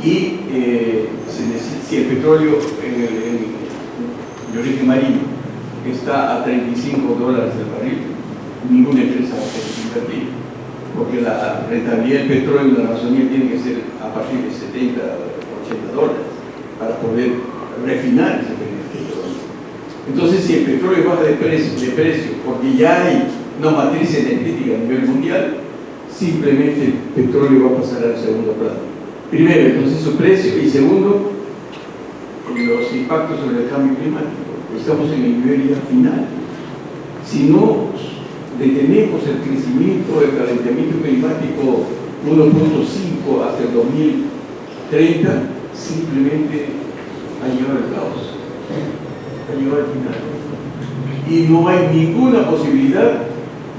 y si el petróleo de origen marino está a $35 el barril, ninguna empresa va a querer invertir, porque la rentabilidad del petróleo en la Amazonía tiene que ser a partir de $70 o $80 para poder refinar ese petróleo. Entonces, si el petróleo baja de precio porque ya hay una matriz energética a nivel mundial, simplemente el petróleo va a pasar al segundo plano. Primero, entonces su precio, y segundo, los impactos sobre el cambio climático. Estamos en el nivel ya final. Si no detenemos el crecimiento del calentamiento climático 1.5 hasta el 2030, simplemente ha llegado el caos, ha llegado al final. Y no hay ninguna posibilidad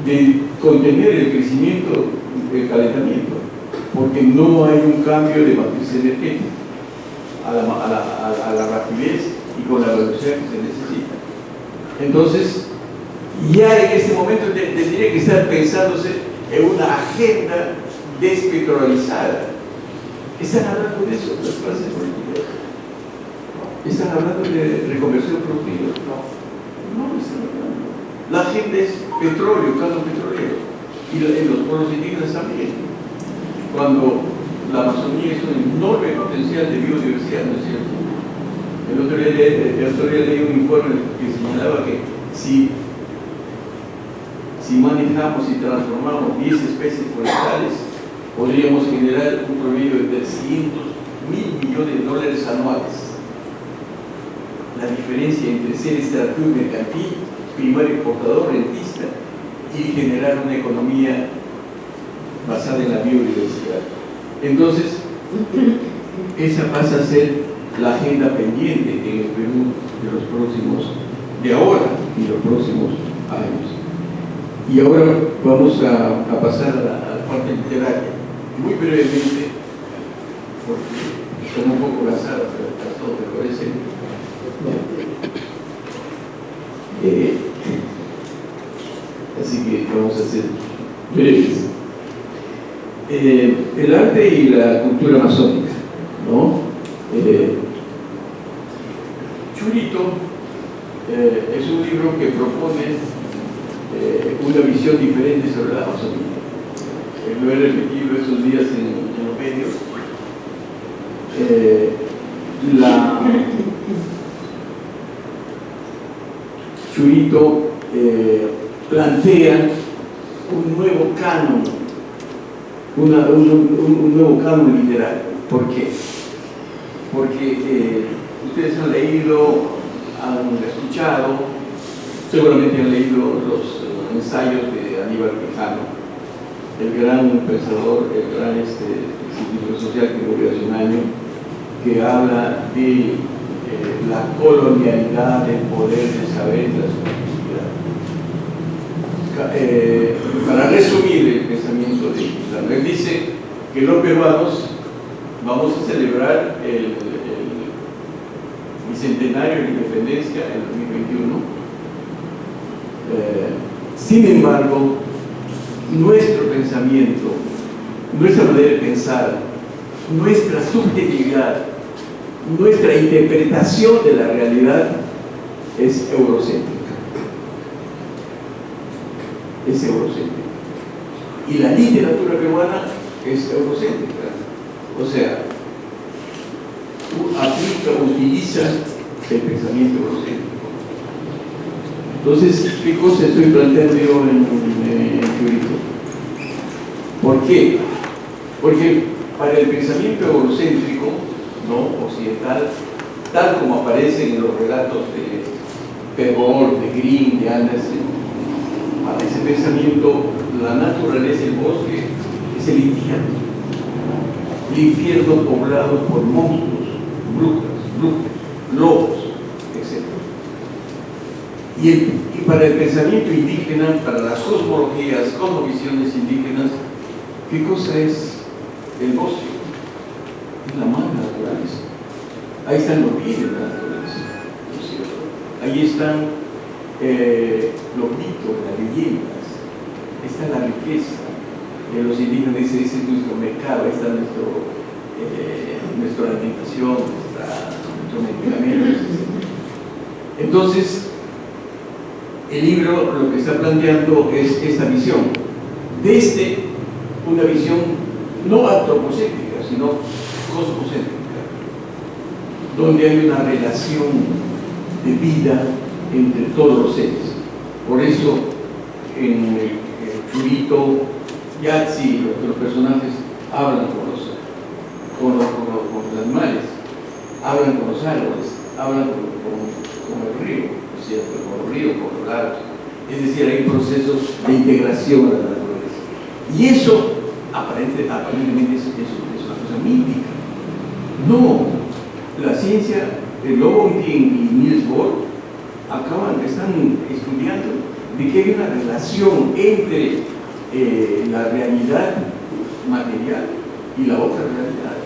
de contener el crecimiento del calentamiento, porque no hay un cambio de matriz energética a la rapidez y con la velocidad que se necesita. Entonces, ya en este momento tendría que estar pensándose en una agenda despetrolizada. ¿Están hablando de eso las clases políticas? ¿Están hablando de reconversión productiva? No están hablando. La agenda es petróleo, caso petrolero, y en los pueblos indígenas también. Cuando la Amazonía es un enorme potencial de biodiversidad, ¿no es cierto? El otro día leí un informe que señalaba que si manejamos y transformamos 10 especies forestales, podríamos generar un promedio de $300.000 millones anuales. La diferencia entre ser extractivo mercantil, primario exportador, rentista, y generar una economía basada en la biodiversidad. Entonces, esa pasa a ser la agenda pendiente en el Perú de ahora y los próximos años. Y ahora vamos a pasar a la parte literaria. Muy brevemente, porque son un poco gastadas, pero ¿te parece? Así que vamos a ser breves. El arte y la cultura amazónica, ¿no? Churito es un libro que propone una visión diferente sobre la Amazonía. Lo he repetido estos días en los medios. Churito plantea un nuevo canon, un nuevo canon literario. ¿Por qué? Porque ustedes han leído, han escuchado, seguramente han leído los ensayos de Aníbal Quijano, el gran pensador, el gran científico social que murió hace un año, que habla de la colonialidad del poder del saber y la subjetividad. Para resumir el pensamiento de Quijano, él dice que los peruanos vamos a celebrar el bicentenario de la independencia en 2021. Sin embargo, nuestro pensamiento, nuestra manera de pensar, nuestra subjetividad, nuestra interpretación de la realidad es eurocéntrica. Es eurocéntrica. Y la literatura peruana es eurocéntrica. O sea, utiliza el pensamiento eurocéntrico. Entonces, ¿qué cosa estoy planteando yo en Churito? ¿Por qué? Porque para el pensamiento eurocéntrico, ¿no?, occidental, tal como aparece en los relatos de Pebor, de Grimm, de Andersen, para ese pensamiento, la naturaleza, el bosque, es el infierno poblado por monstruos, brujas, lobos, etc. Y para el pensamiento indígena, para las cosmologías, cosmovisiones indígenas, ¿qué cosa es el bosque? Es la madre naturaleza. Ahí están los bienes de la naturaleza, ¿no es cierto? Ahí están los mitos, las leyendas, está la riqueza. Los indígenas dicen, ese es nuestro mercado, ahí está nuestra alimentación, nuestros medicamentos, etc. Entonces, el libro lo que está planteando es esta visión, desde una visión no antropocéntrica, sino cosmocéntrica, donde hay una relación de vida entre todos los seres. Por eso, en el Churito, Yatsi, los personajes hablan con los animales, hablan con los árboles, hablan con el río, ¿no es cierto? Con los ríos, con los lagos. Es decir, hay procesos de integración a la naturaleza. Y eso, aparentemente, es una cosa mítica. No, la ciencia, Lowenthien y Niels Bohr están estudiando de que hay una relación entre la realidad material y la otra realidad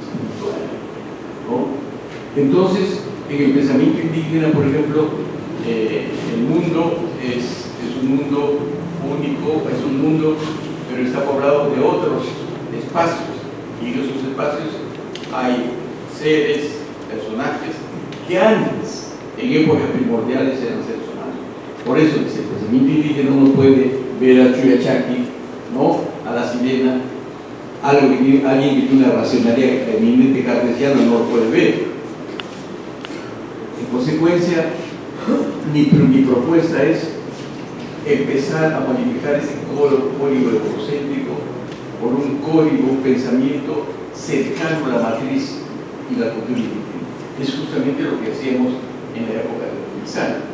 espiritual, ¿no? Entonces, en el pensamiento indígena, por ejemplo, el mundo es un mundo único, es un mundo, pero está poblado de otros espacios, y en esos espacios hay seres, personajes que antes, en épocas primordiales, eran seres humanos. Por eso, dice el pensamiento indígena, uno puede ver al Chuyachaki, ¿no?, a la sirena, alguien que tiene una racionalidad eminentemente cartesiana no lo puede ver. En consecuencia, mi propuesta es empezar a modificar ese código egocéntrico por un código, un pensamiento cercano a la matriz y la cultura indígena. Es justamente lo que hacíamos en la época de Pizarro.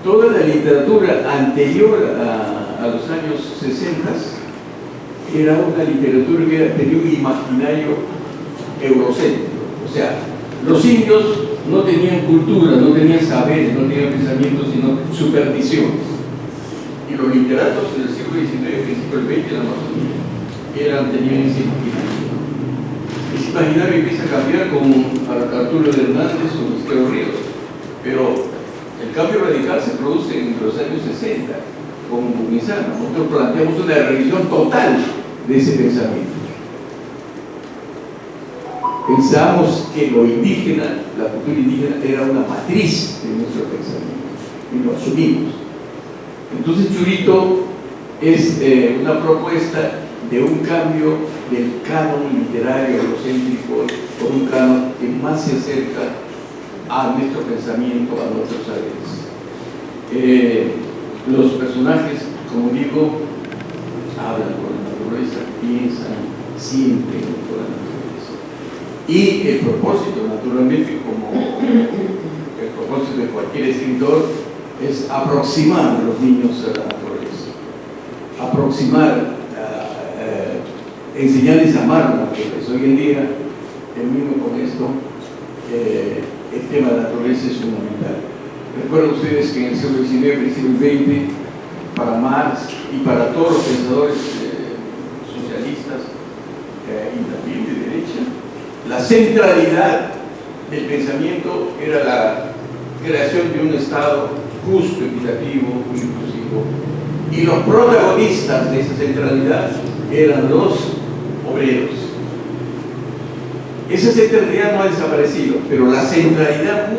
Toda la literatura anterior a los años 60 era una literatura que tenía un imaginario eurocéntrico. O sea, los indios no tenían cultura, no tenían saberes, no tenían pensamientos, sino supersticiones. Y los literatos del siglo XIX, principio del XX, la mayoría, tenían ese imaginario. Ese imaginario empieza a cambiar con Arturo Hernández o Izquierdo Ríos, pero el cambio radical se produce en los años 60 con Buguizano. Nosotros planteamos una revisión total de ese pensamiento. Pensamos que lo indígena, la cultura indígena, era una matriz de nuestro pensamiento y lo asumimos. Entonces, Churito es una propuesta de un cambio del canon literario eurocéntrico por un canon que más se acerca a nuestro pensamiento, a nuestros saberes. Los personajes, como digo, hablan con la naturaleza, piensan, sienten con la naturaleza. Y el propósito, naturalmente, como el propósito de cualquier escritor, es aproximar a los niños a la naturaleza, aproximar, enseñarles a amar la naturaleza. Hoy en día, termino con esto, el tema de la naturaleza es fundamental. Recuerden ustedes que en el siglo XIX y el siglo XX, para Marx y para todos los pensadores socialistas y también de derecha, la centralidad del pensamiento era la creación de un Estado justo, equitativo, inclusivo. Y los protagonistas de esa centralidad eran los obreros. Esa centralidad no ha desaparecido, pero la centralidad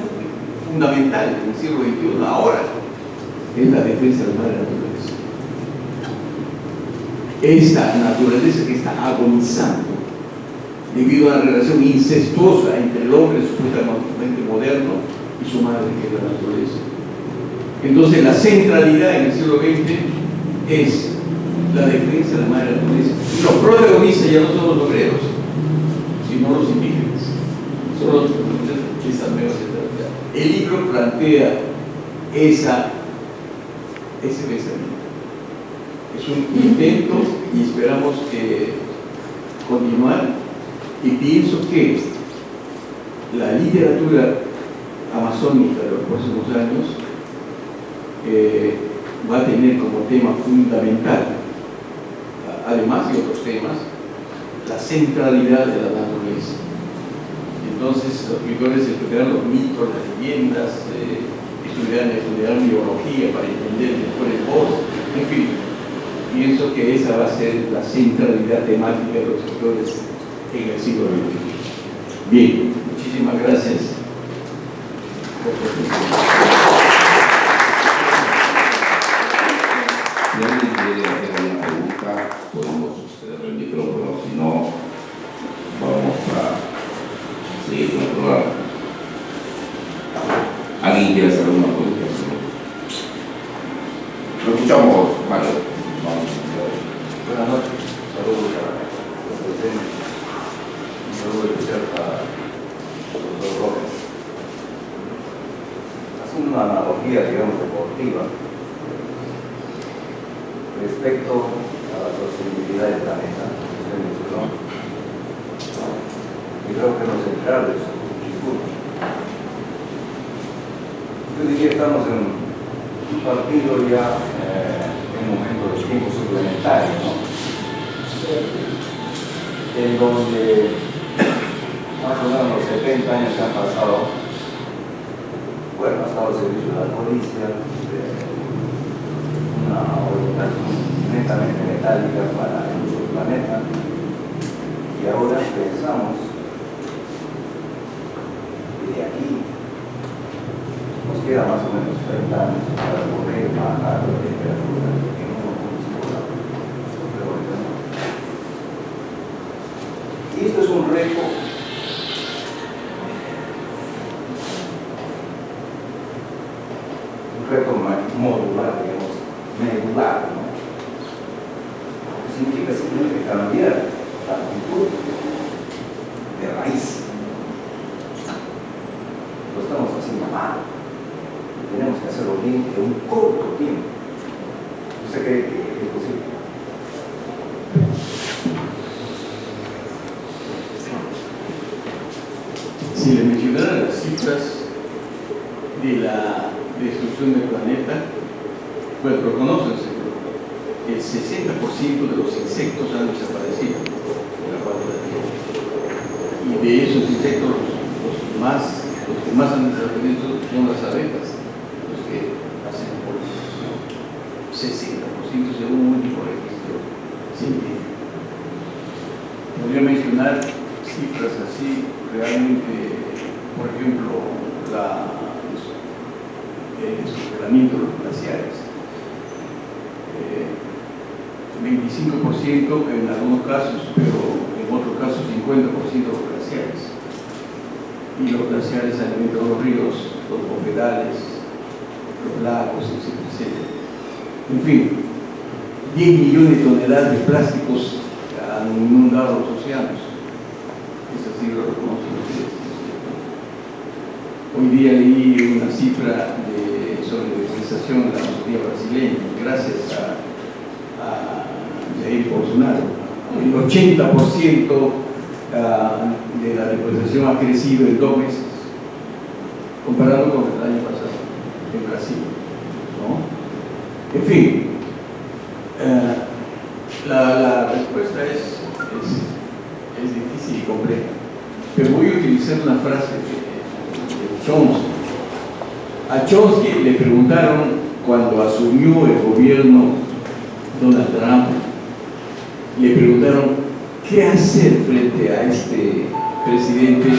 fundamental en el siglo XXI ahora es la defensa de la madre naturaleza. Esta naturaleza que está agonizando debido a la relación incestuosa entre el hombre supuestamente moderno y su madre, que es la naturaleza. Entonces, la centralidad en el siglo XX es la defensa de la madre naturaleza. Y los protagonistas ya no son los obreros, sino los indígenas. Son los protagonistas de esa nueva centralidad. El libro plantea ese pensamiento. Es un intento y esperamos que continuar. Y pienso que la literatura amazónica de los próximos años va a tener como tema fundamental, además de otros temas, la centralidad de la naturaleza. Entonces, los escritores estudiarán los mitos, las leyendas, estudiarán biología para entender mejor el voz, en fin. Pienso que esa va a ser la centralidad temática de los escritores en el siglo XXI. Bien, muchísimas gracias por su atención. Si alguien quiere hacer alguna pregunta, podemos ceder el micrófono, si no, vamos a seguir con el programa. ¿Alguien quiere hacer alguna pregunta? Lo escuchamos, Mario. Vamos. Buenas noches, saludos a los presentes, un saludo especial para el doctor Rojas. Haciendo una analogía, digamos, deportiva, respecto a la sostenibilidad del planeta, que usted mencionó, y creo que lo central de su discurso. Yo diría que estamos en un partido ya en un momento de tiempo suplementario, ¿no? En donde más o menos los 70 años que han pasado, bueno, ha estado al servicio de la policía, de una orientación netamente metálica para nuestro planeta, y ahora pensamos que de aquí nos queda más o menos 30 años para poder bajar la temperatura en 1,5 grados. Y esto es un reto modular, digamos, medular, ¿no? Que significa simplemente cambiar la actitud de raíz. Lo estamos haciendo mal. Tenemos que hacerlo bien en un corto tiempo. ¿Usted cree que es posible? Si le mencionara las cifras de la destrucción del planeta, pues lo conocen, el 60% de los insectos han desaparecido en la faz de la Tierra. Y de esos insectos, los que más han desaparecido son las abejas, los que hacen polinización. 60% según un último registro científico. Podría mencionar cifras así, realmente, por ejemplo, el descongelamiento de los glaciares. 25% en algunos casos, pero en otros casos 50% de los glaciares. Y los glaciares alimentan los ríos, los bofedales, los lagos, etc. En fin, 10 millones de toneladas de plásticos han inundado los océanos. Esa cifra lo conocen ustedes. Hoy día leí una cifra sobre la deforestación de la Amazonía brasileña, gracias a Jair Bolsonaro. El 80% de la deforestación ha crecido en 2 meses, comparado con el año pasado en Brasil, ¿no? En fin, la respuesta es difícil y compleja, pero voy a utilizar una frase de Chomsky. A Chomsky le preguntaron cuando asumió el gobierno Donald Trump, le preguntaron qué hacer frente a este presidente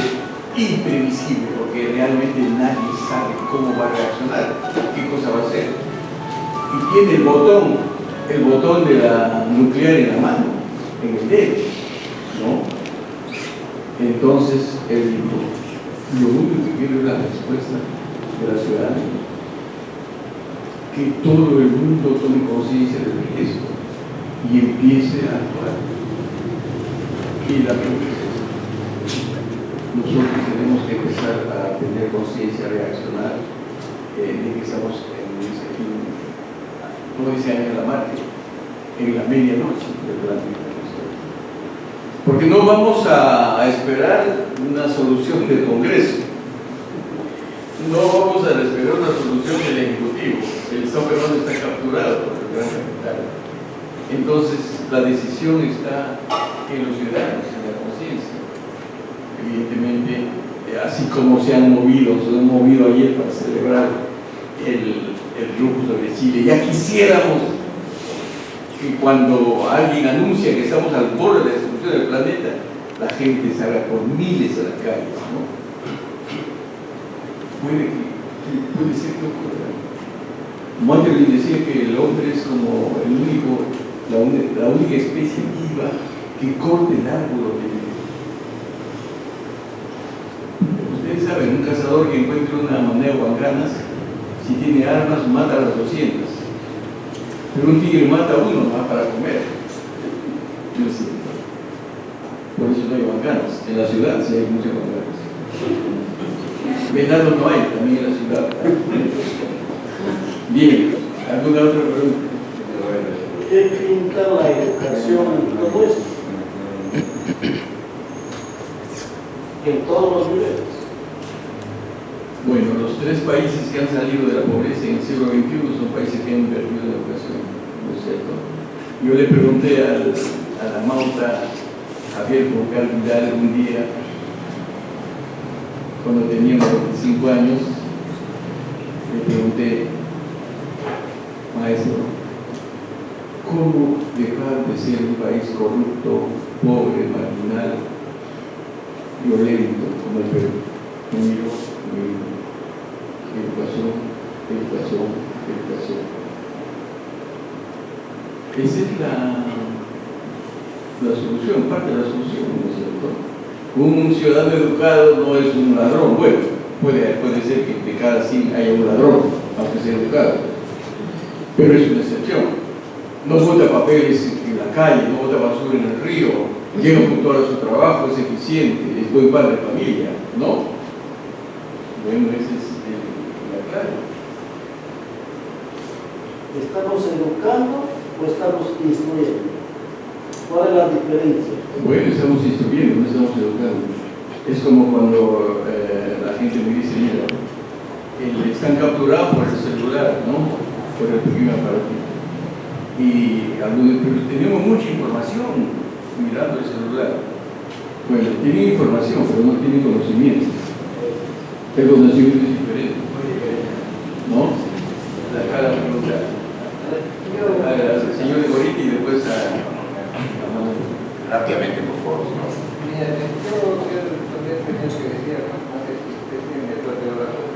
imprevisible, porque realmente nadie sabe cómo va a reaccionar, qué cosa va a hacer. Y tiene el botón de la nuclear en la mano, en el dedo, ¿no? Entonces él dijo, lo único que quiero es la respuesta de la ciudadanía, que todo el mundo tome conciencia del riesgo y empiece a actuar. Y la pregunta es esta: nosotros tenemos que empezar a tener conciencia, a reaccionar de que estamos en ese fin, como dice Angela Merkel, en la medianoche del planeta. Porque no vamos a esperar una solución del Congreso, no vamos a esperar una solución del Ejecutivo. El Estado peruano está capturado por el gran capital. Entonces, la decisión está en los ciudadanos, en la conciencia. Evidentemente, así como se han movido ayer para celebrar el triunfo sobre Chile, ya quisiéramos que cuando alguien anuncia que estamos al borde de la destrucción del planeta, la gente salga por miles a las calles, ¿no? Puede ser que ocurra. Monterrey decía que el hombre es como la única especie viva que corta el árbol de vida. Ustedes saben, un cazador que encuentra una moneda o ganas, si tiene armas, mata a las 200. Pero un tigre mata a uno más para comer. ¿No es cierto? Por eso no hay bancanas. En la ciudad sí hay muchas bancanas. Venados no hay, también en la ciudad. Bien, ¿alguna otra pregunta? ¿Qué pinta la educación en todo esto? En todos los niveles. Bueno, los 3 países que han salido de la pobreza en el siglo XXI son países que han invertido en la educación, ¿no es cierto? Yo le pregunté a la Mauta, Javier Porcal Vidal, un día, cuando teníamos 25 años, le pregunté, maestro, ¿cómo dejar de ser un país corrupto, pobre, marginal, violento como el Perú? Me miró, educación. Esa es la solución, parte de la solución, ¿no es cierto? Un ciudadano educado no es un ladrón. Bueno, puede ser que de cada 100 haya un ladrón, aunque sea educado, pero es una excepción. No bota papeles en la calle, no bota basura en el río, llega puntual a su trabajo, es eficiente, es buen padre de familia, ¿no? Bueno, esa es la clave. ¿Estamos educando o estamos instruyendo? ¿Cuál es la diferencia? Bueno, estamos instruyendo, no estamos educando. Es como cuando la gente me dice, mira, están capturados por el celular, ¿no? Por el pequeño aparatito. Y algunos, pero tenemos mucha información mirando el celular. Bueno, tienen información, pero no tienen conocimiento. El conocimiento es diferente, ¿no? La pregunta. Al señor Goriti y después Rápidamente, por favor. Mira, yo quiero responder primero que decía, no sé si usted tiene de acuerdo a la cosa.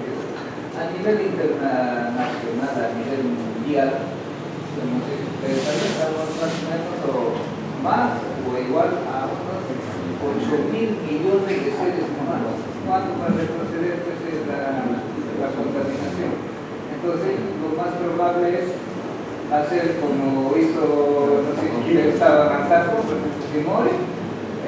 A nivel internacional, a nivel mundial, no sé si ustedes saben, estamos más o menos o más o igual a unos 8.000 millones de seres humanos. ¿Cuánto para retroceder pues, la contaminación? Entonces, lo más probable es hacer como hizo, no sé si estaba Antaco, Fujimori,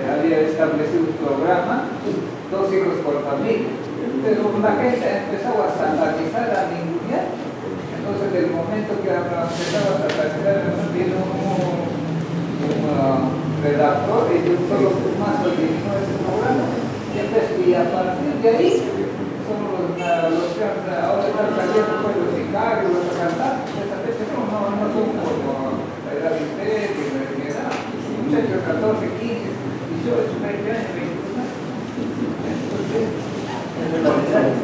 había establecido un programa, 2 hijos por familia, pero la gente empezó a satanizar, a ningunear. Entonces, del momento que empezaba a satanizar, vino un redactor y de un solo más eliminó ese programa. Y a partir de ahí, son los que ahora están cayendo los sicarios, los asaltantes, no son como la edad de usted, ni edad, muchachos 14, 15, 18, 20 años, 21 años. Entonces,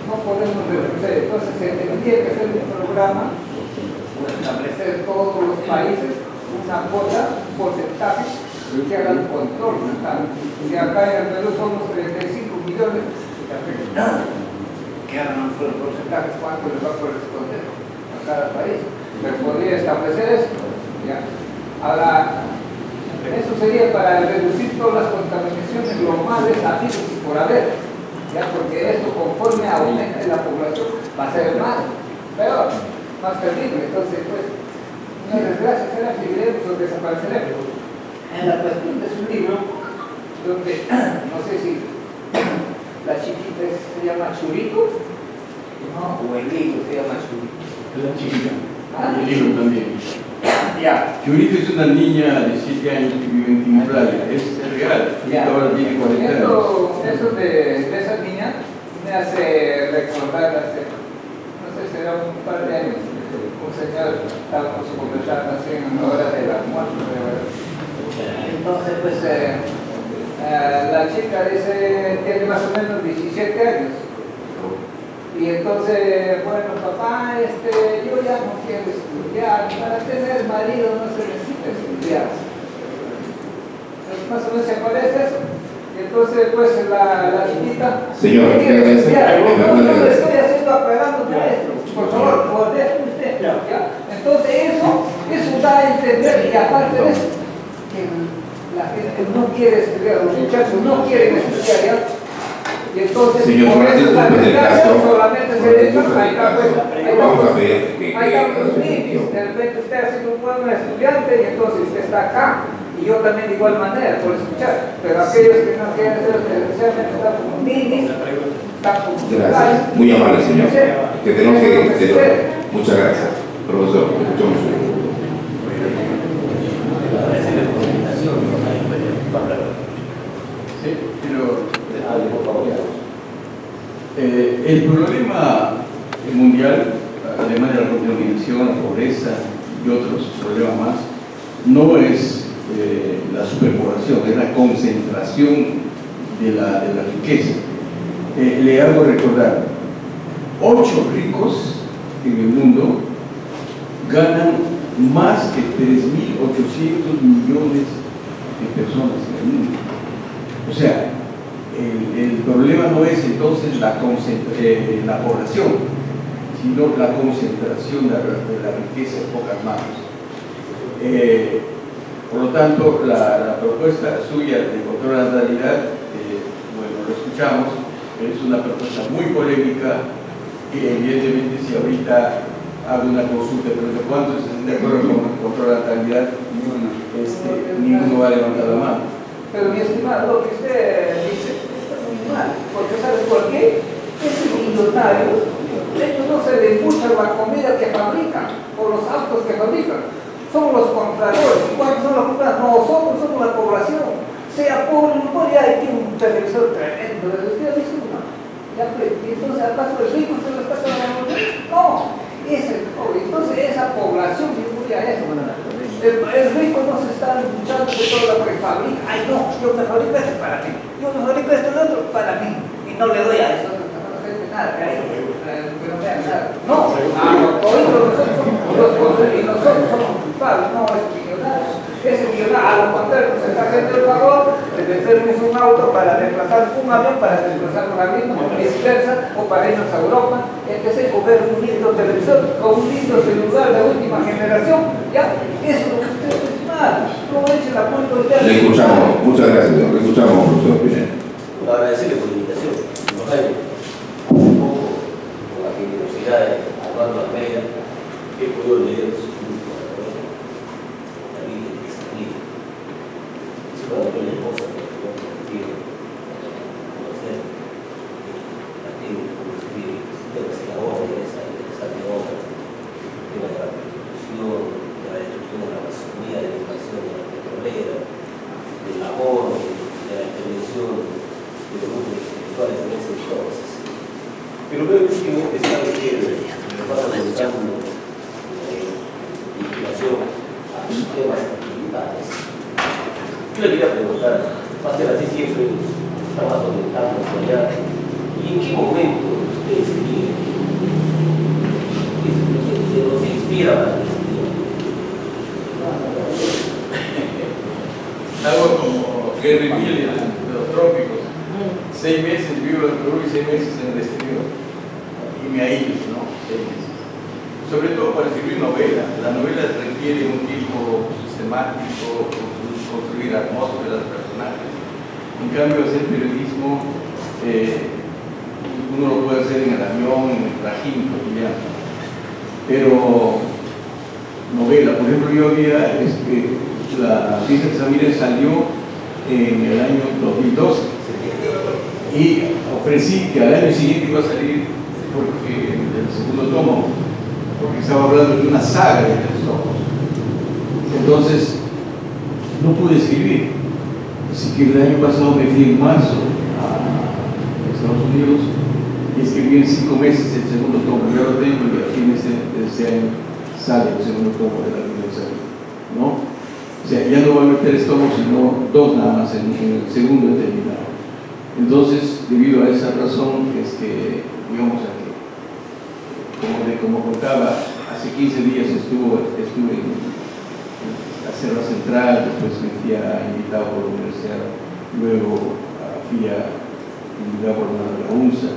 no podemos retroceder. Entonces, se tendría que hacer un programa, establecer todos los países una cuota, un porcentaje que hagan control. Si acá en el Perú somos 35 millones, que hagan un porcentaje, ¿cuánto les va a corresponder a cada país? Pero podría establecer esto, ¿ya? Ahora, eso sería para reducir todas las contaminaciones globales habidas y por haber, ¿ya? Porque esto, conforme aumente la población, va a ser más, peor, más terrible. Entonces, pues, una desgracia será que viviremos o desapareceremos. En la cuestión de su libro, donde, no sé si la chiquita se llama Churito, ¿no? O el libro se llama Churito. la chiquita. El libro también. Ya. Churito es una niña de 7 años que vive en Timbrales, es real. Ya. Ahora tiene 40 años. Eso de esa niña me hace recordar hace, no sé, será un par de años, un señor, estábamos conversando así en una hora del almuerzo. Entonces, pues, la chica dice, tiene más o menos 17 años. Y entonces, bueno, papá, yo ya no quiero estudiar, para tener marido no se necesita estudiar. Entonces, más o menos se parece eso. Entonces, pues la chiquita. Señor, ¿qué quiere ¿qué estudiar? hace? No, yo le estoy haciendo apelando maestro. Por favor, déjeme usted. ¿Ya? Entonces, eso da a entender, y aparte de eso, que la gente no quiere estudiar, los muchachos no quieren estudiar, ¿ya? Y entonces, Señor, por eso la disculpe el caso. solamente se dedican a Vamos a ver que hay los límites. De repente usted ha sido un buen estudiante y entonces usted está acá. Y yo también de igual manera, por escuchar. Pero aquellos que no quieren ser, especialmente están como ninis, están como gracias. Muy amable, señor. Que tenemos que muchas gracias. Profesor, escuchamos su punto. Sí, pero el problema mundial, además de la contaminación, la pobreza y otros problemas más, no es la superpoblación, es la concentración de la riqueza. Le hago recordar, 8 ricos en el mundo ganan más que 3.800 millones de personas en el mundo. O sea, el problema no es entonces la población, sino la concentración de la riqueza en pocas manos. Por lo tanto, la propuesta suya de control de la natalidad, bueno, lo escuchamos, es una propuesta muy polémica y evidentemente si ahorita hago una consulta de cuántos están de acuerdo con el control de la natalidad, ninguno va a levantar la mano. Pero mi estimado, lo que usted dice está muy mal, porque ¿sabes por qué? Esos millonarios, ellos no se les gusta la comida que fabrican, o los autos que fabrican, son los compradores. ¿Cuáles son los compradores? Nosotros somos la población, sea pobre o no pobre, hay un televisor tremendo, ¿usted ha visto uno? Ya pues, entonces ¿acaso el rico se lo está pagando? No, es el pobre, entonces esa población vive a eso. El rico no se está luchando de todo lo que fabrica. Ay, no, yo me fabrico esto para mí. Yo me fabrico esto y otro para mí. Y no le doy a eso. No sé nada. Que no vean nada. No, hoy nosotros somos culpables. No es millonario. Ese millonario, a lo contrario, nos está haciendo el favor de meternos un auto para desplazar un avión, para desplazar un avión, o viceversa, o para irnos a Europa. Empecé a ver un lindo televisor o un lindo celular de última generación. ¿Ya? Eso es lo que usted es mal. No eche la culpa a usted. Le escuchamos, muchas gracias, señor. Le escuchamos, profesor Pineda. Agradecerle por la invitación. Nos ha un poco con la generosidad de Armando Almeida, que he podido leer su libro, la Biblia de Disciplina. Es una buena cosa que yo quiero conocer la técnica como escribir, pero es la obra, esa interesante obra, el tema de la prostitución, de la destrucción de la Amazonía, de la invasión de la petrolera, del amor, de la intervención de los grupos intelectuales en ese entonces. Pero creo que últimamente sabe que me pasa buscando inspiración a los temas tributarios. Yo le quería preguntar, va a ser así siempre, estamos orientando hacia allá, ¿y en qué momento usted escribe? ¿Qué nos inspira para escribir? Algo como Gary Miller de los trópicos. 6 meses vivo en Perú y 6 meses en el exterior. Y me aíslo, ¿no? 6 meses. Sobre todo para escribir novelas. Las novelas requieren un tipo sistemático, construir atmósferas, personajes. En cambio, hacer periodismo, uno lo puede hacer en el avión, en el trajín cotidiano. Pero novela, por ejemplo, yo había, la fiesta de Samírez salió en el año 2012 y ofrecí que al año siguiente iba a salir porque el segundo tomo, porque estaba hablando de una saga de 3 tomos. Entonces no pude escribir, así que el año pasado me fui en marzo a Estados Unidos y escribí en 5 meses el segundo tomo. Yo lo tengo y aquí en este año sale el segundo tomo de la universidad, ¿no? O sea, ya no voy a meter 3 tomos, sino 2 nada más en el segundo terminado. Entonces, debido a esa razón, es que, digamos, como contaba, hace 15 días estuve en la Selva Central, después me fui a invitado por la universidad, luego a fui a por la UNSA,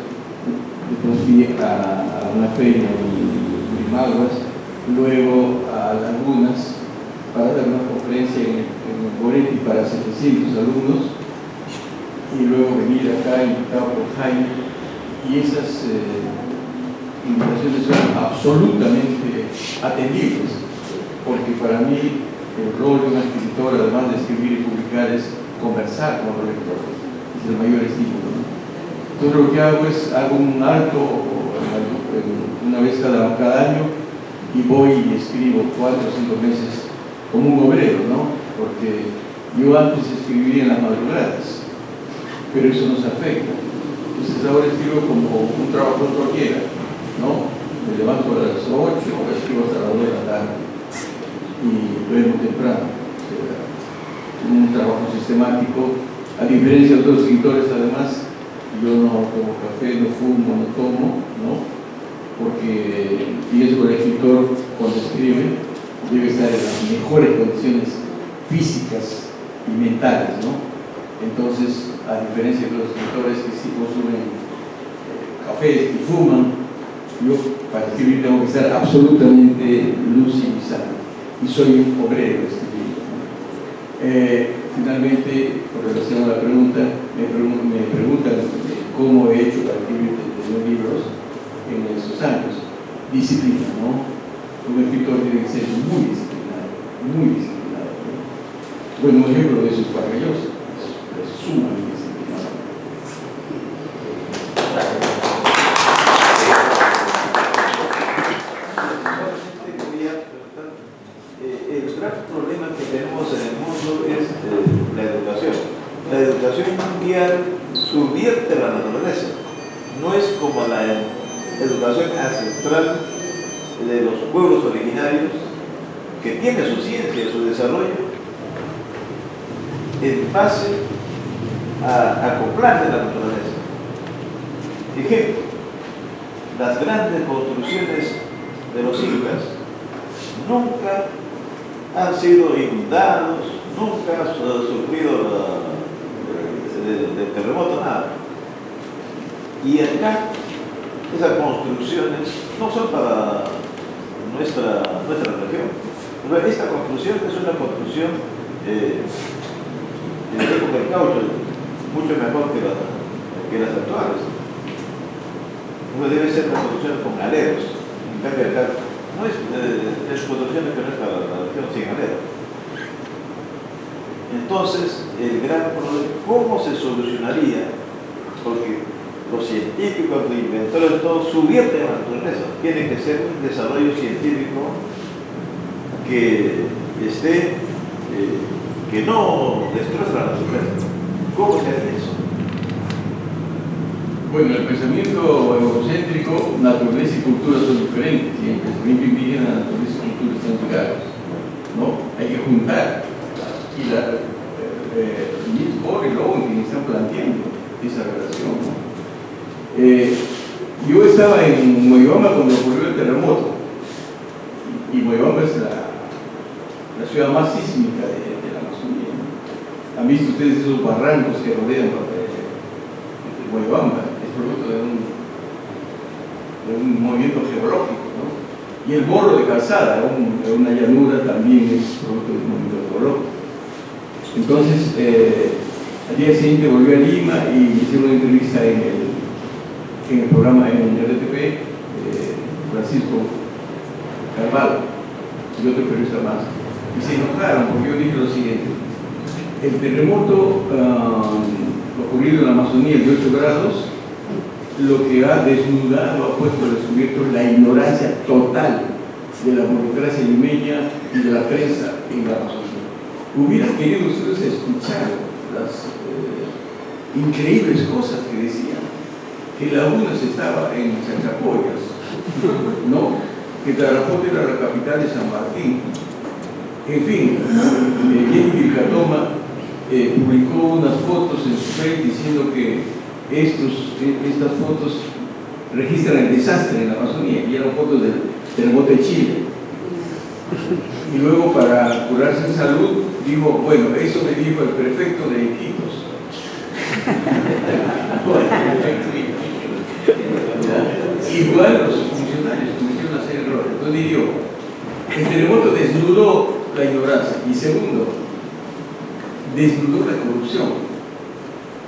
después fui a una feria en Maguas, luego a Lagunas para dar una conferencia en Goretti para 700 alumnos, y luego venir acá invitado por Jaime, y esas invitaciones son absolutamente atendibles, porque para mí el rol de un escritor, además de escribir y publicar, es conversar con los lectores, es el mayor estímulo, ¿no? Entonces lo que hago es, hago un alto una vez cada año, y voy y escribo 4 o 5 meses como un obrero, ¿no? Porque yo antes escribía en las madrugadas, pero eso nos afecta. Entonces ahora escribo como un trabajo cualquiera, ¿no? Me levanto a las 8, escribo hasta las 2 de la tarde y duermo temprano. O sea, un trabajo sistemático, a diferencia de otros escritores. Además, yo no tomo café, no fumo, no tomo, ¿no? Porque pienso que el escritor, cuando escribe, debe estar en las mejores condiciones físicas y mentales, ¿no? Entonces, a diferencia de los escritores que sí consumen café y fuman, yo para escribir tengo que estar absolutamente lúcido y sano, y soy un obrero de escribir. Finalmente, con relación a la pregunta, me preguntan cómo he hecho para escribir 31 libros en esos años. Disciplina, ¿no? Un escritor tiene que ser muy disciplinado, muy disciplinado, ¿no? Bueno, un ejemplo de eso es Vargas Llosa, es sumamente disciplinado. El gran problema que tenemos en el mundo es la educación. La educación mundial subvierte la naturaleza. No es como la educación ancestral de los pueblos originarios, que tiene su ciencia, su desarrollo, en base a acoplarse a la naturaleza. Ejemplo, las grandes construcciones de los incas nunca han sido inundados, nunca han sufrido de terremoto, nada. Y acá, esas construcciones no son para nuestra región. Pero esta construcción es una construcción de la época del caucho, mucho mejor que las actuales. Debe ser una construcción con aleros. En cambio acá no es construcciones que no es para la región sin aleros. Entonces, el gran problema, ¿cómo se solucionaría? Porque los científicos, los inventores, todos subvierten la naturaleza. Tiene que ser un desarrollo científico que que no destroza la naturaleza. ¿Cómo se hace eso? Bueno, el pensamiento eurocéntrico, naturaleza y cultura son diferentes, y el pensamiento indígena, naturaleza y cultura están ligados, ¿no? Hay que juntar, y por el lobo que están planteando esa relación, ¿no? Yo estaba en Moyobamba cuando ocurrió el terremoto, y Moyobamba es la ciudad más sísmica de la Amazonía, ¿no? ¿Han visto ustedes esos barrancos que rodean Moyobamba? Producto de un movimiento geológico, ¿no? Y el morro de calzada, una llanura, también es producto de un movimiento geológico. Entonces, al día siguiente volví a Lima y hice una entrevista en el programa en el RTP, Francisco Carvalho y otro periodista más, y se enojaron porque yo dije lo siguiente: el terremoto ocurrido en la Amazonía de 8 grados, lo que ha desnudado, ha puesto al descubierto la ignorancia total de la burocracia limeña y de la prensa en la Amazonía. Hubieran querido ustedes escuchar las increíbles cosas que decían, que la UNES estaba en Chachapoyas, ¿no? Que Tarapoto era la capital de San Martín. En fin, Jenny Vilcatoma publicó unas fotos en su Facebook diciendo que estas fotos registran el desastre en la Amazonía, y eran fotos del terremoto de Chile. Y luego, para curarse en salud, dijo: bueno, eso me dijo el prefecto de Iquitos.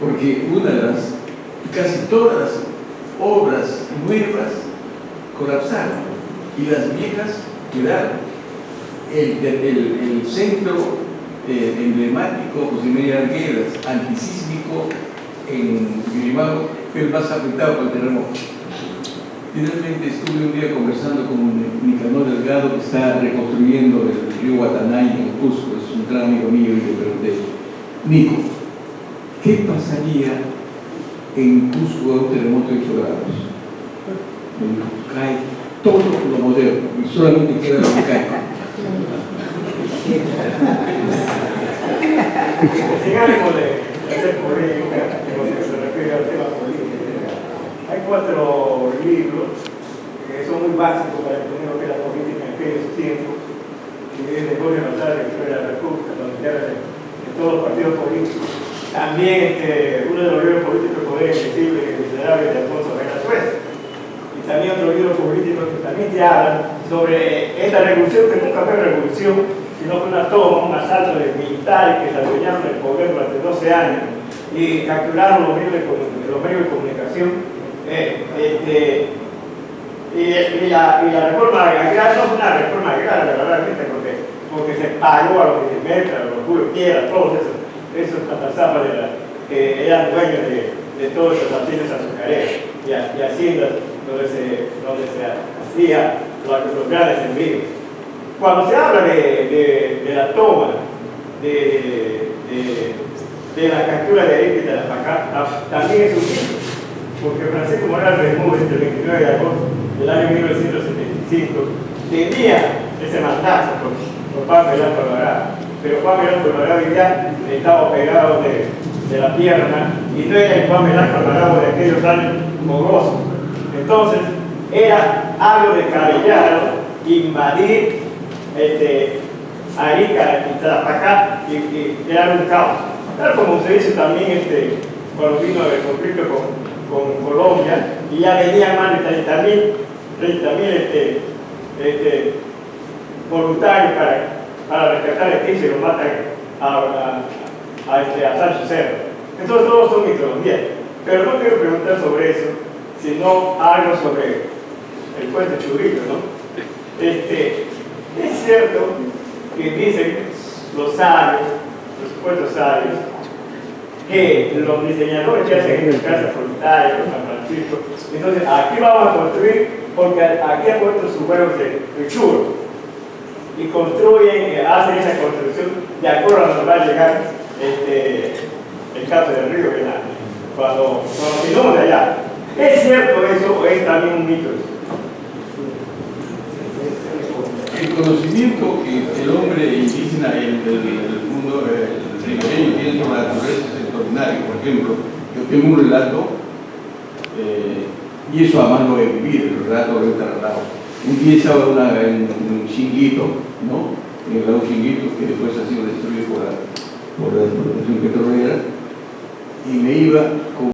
porque casi todas las obras nuevas colapsaron y las viejas quedaron. El centro emblemático José María Arguedas, antisísmico en Yurimao, fue el más afectado por el terremoto. Finalmente estuve un día conversando con Nicanor Delgado, que está reconstruyendo el río Guatanay en Cusco, es un gran amigo mío, y le pregunté, Nico, ¿qué pasaría en Cusco a un terremoto de 8 grados? Me dijo, cae todo lo moderno y solamente queda lo que cae. Sin ánimo de hacer polémica en lo que se refiere al tema político, hay 4 libros que son muy básicos para entender lo que es la política en aquellos tiempos, que es de Jorge González, Historia de la República, donde habla de todos los partidos políticos. También uno de los libros políticos de Poder Invisible y Miserable de Alfonso Reina Suez. Y también otro libro político que también te habla sobre esta revolución, que nunca fue revolución, sino fue una toma, un asalto de militares que se adueñaron del poder durante 12 años y capturaron los medios de comunicación. Y la reforma agraria no fue una reforma agraria, verdaderamente, porque se pagó a los milimetros, a los Julio Piedra, todos esos catazapas que eran dueños de todos esos haciendas azucareras y haciendas donde se hacía los grandes envíos. Cuando se habla de la toma, de la captura de Arica y de la Pacá, también es un mito, porque Francisco Moral Bermúdez, el 29 de agosto del año 1975, tenía ese mandato por Juan Velasco Alvarado, pero Juan Velasco Alvarado ya estaba pegado de la pierna y no era el Juan Velasco Alvarado de aquellos años mogosos. Entonces, era algo descabellado invadir Arica y Tarapacá y crear un caos. Tal como se hizo también cuando vino el conflicto con Colombia, y ya venían más de 30.000 voluntarios para rescatar el piso y lo matan a Sancho Cerro. Entonces todos son mitologías. Pero no quiero preguntar sobre eso, sino algo sobre el puente Churrito, ¿no? Es cierto que dicen los sabios, los supuestos sabios, que los diseñadores que hacen estas casas voluntarias, los San Francisco, entonces aquí vamos a construir, porque aquí han puesto sus huevos de churro, y construyen, hacen esa construcción de acuerdo a donde va a llegar el caso del río, cuando nos inundamos de allá. ¿Es cierto eso o es también un mito? El conocimiento que el hombre indígena, el mundo, el ribereño tiene sobre la naturaleza es extraordinario. Por ejemplo, yo tengo un relato, y eso además lo he vivido, el relato de Tarragao. Un día estaba en un chinguito, ¿no? En el lago Chinguito, que después ha sido destruido por la explotación petrolera, y me iba con